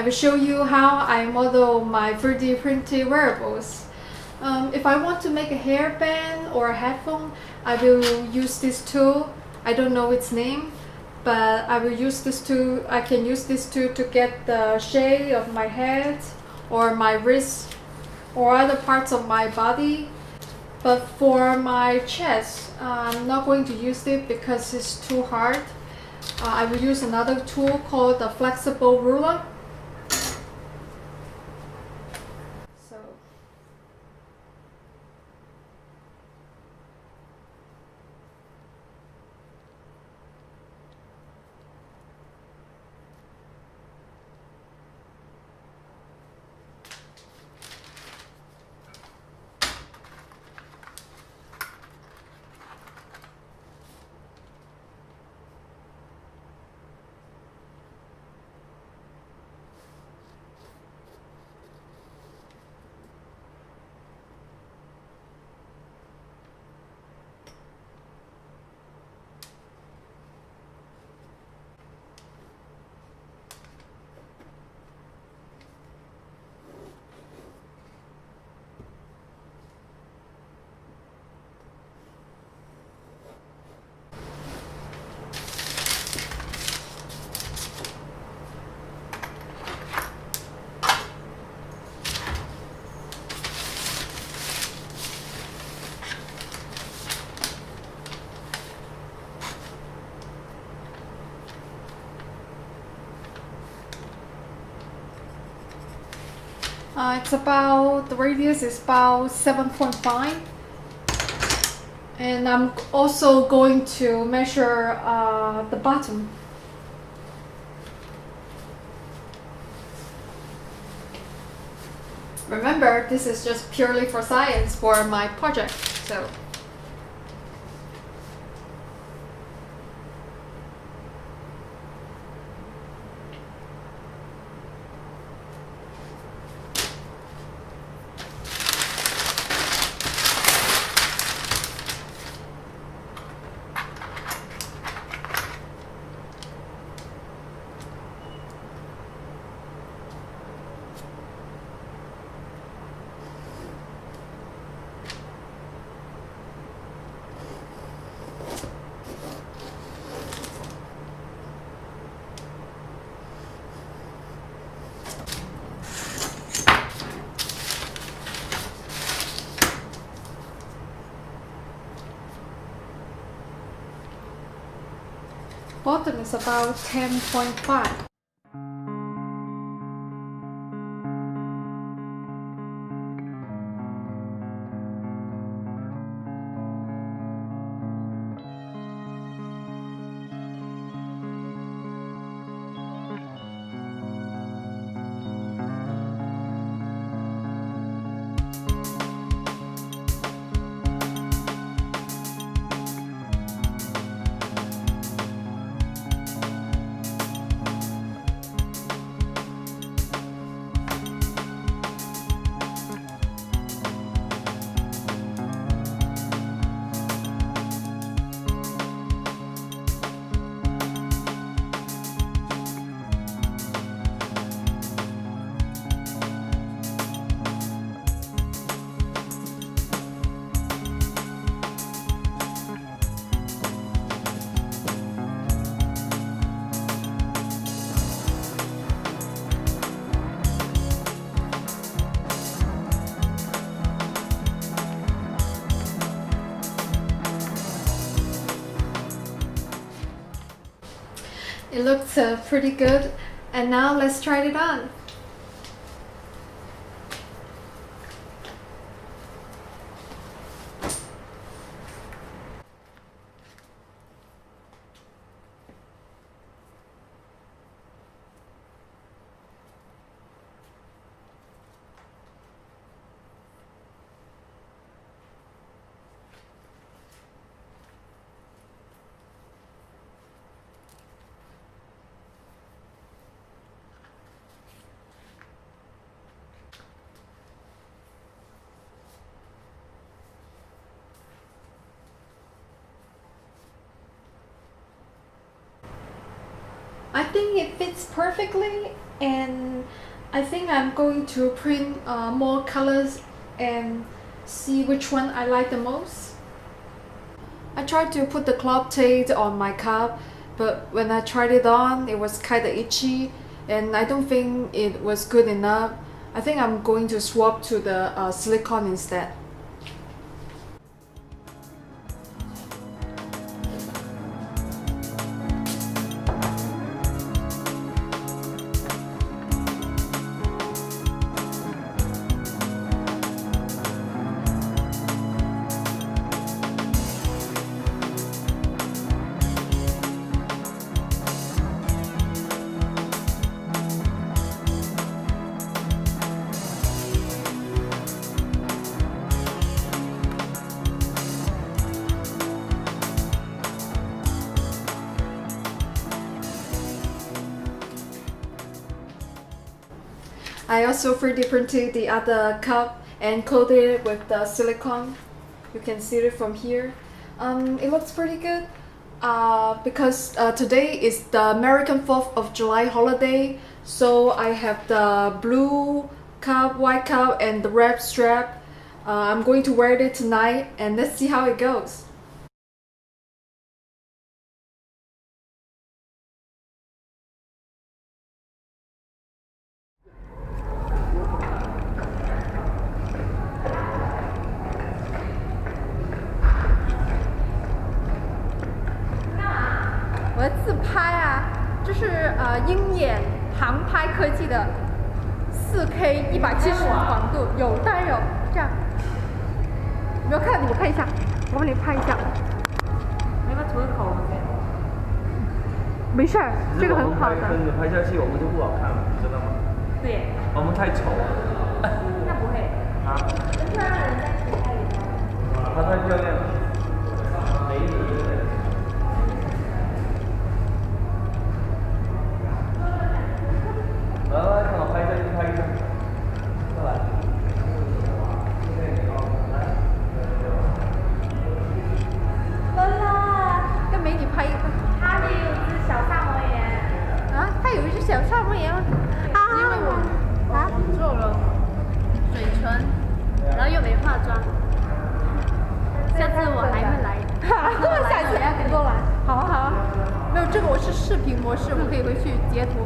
will show you how I model my 3D printed wearables. If I want to make a hairband or a headphone, I will use this tool. I don't know its name, but I will use this tool. I can use this tool to get the shape of my head or my wrist or other parts of my body. But for my chest, I'm not going to use it because it's too hard. I will use another tool called the flexible ruler. So the radius is about 7.5, and I'm also going to measure the bottom. Remember, this is just purely for science for my project, so. Bottom is about 10.5. It looks pretty good, and now let's try it on. I think it fits perfectly, And I think I'm going to print more colors and see which one I like the most. I tried to put the cloth tape on my cup, but when I tried it on, it was kind of itchy and I don't think it was good enough. I think I'm going to swap to the silicone instead. I also 3D printed the other cup and coated it with the silicone. You can see it from here. It looks pretty good because today is the American 4th of July holiday. So I have the blue cup, white cup, and the red strap. I'm going to wear it tonight and let's see how it goes.我的自拍啊，这是鹰眼航拍科技的4K 170广度，有当然有这样，有没有看？你看一下，我帮你拍一下。没法涂个口没事儿，这个很好的。跟着拍下去，我们就不好看了，你知道吗？对。我们太丑了。那不会。啊。跟漂亮的人在一起拍也拍。她太漂亮了。美女。来，看我拍一下，就拍一下。过来。跟美女拍一个。他也有一只小萨摩耶。啊，他有一只小萨摩耶吗？啊。因为我做了嘴唇，然后又没化妆。下次我还会来。下次你过来。好啊好啊。没有这个我是视频模式，我可以回去截图。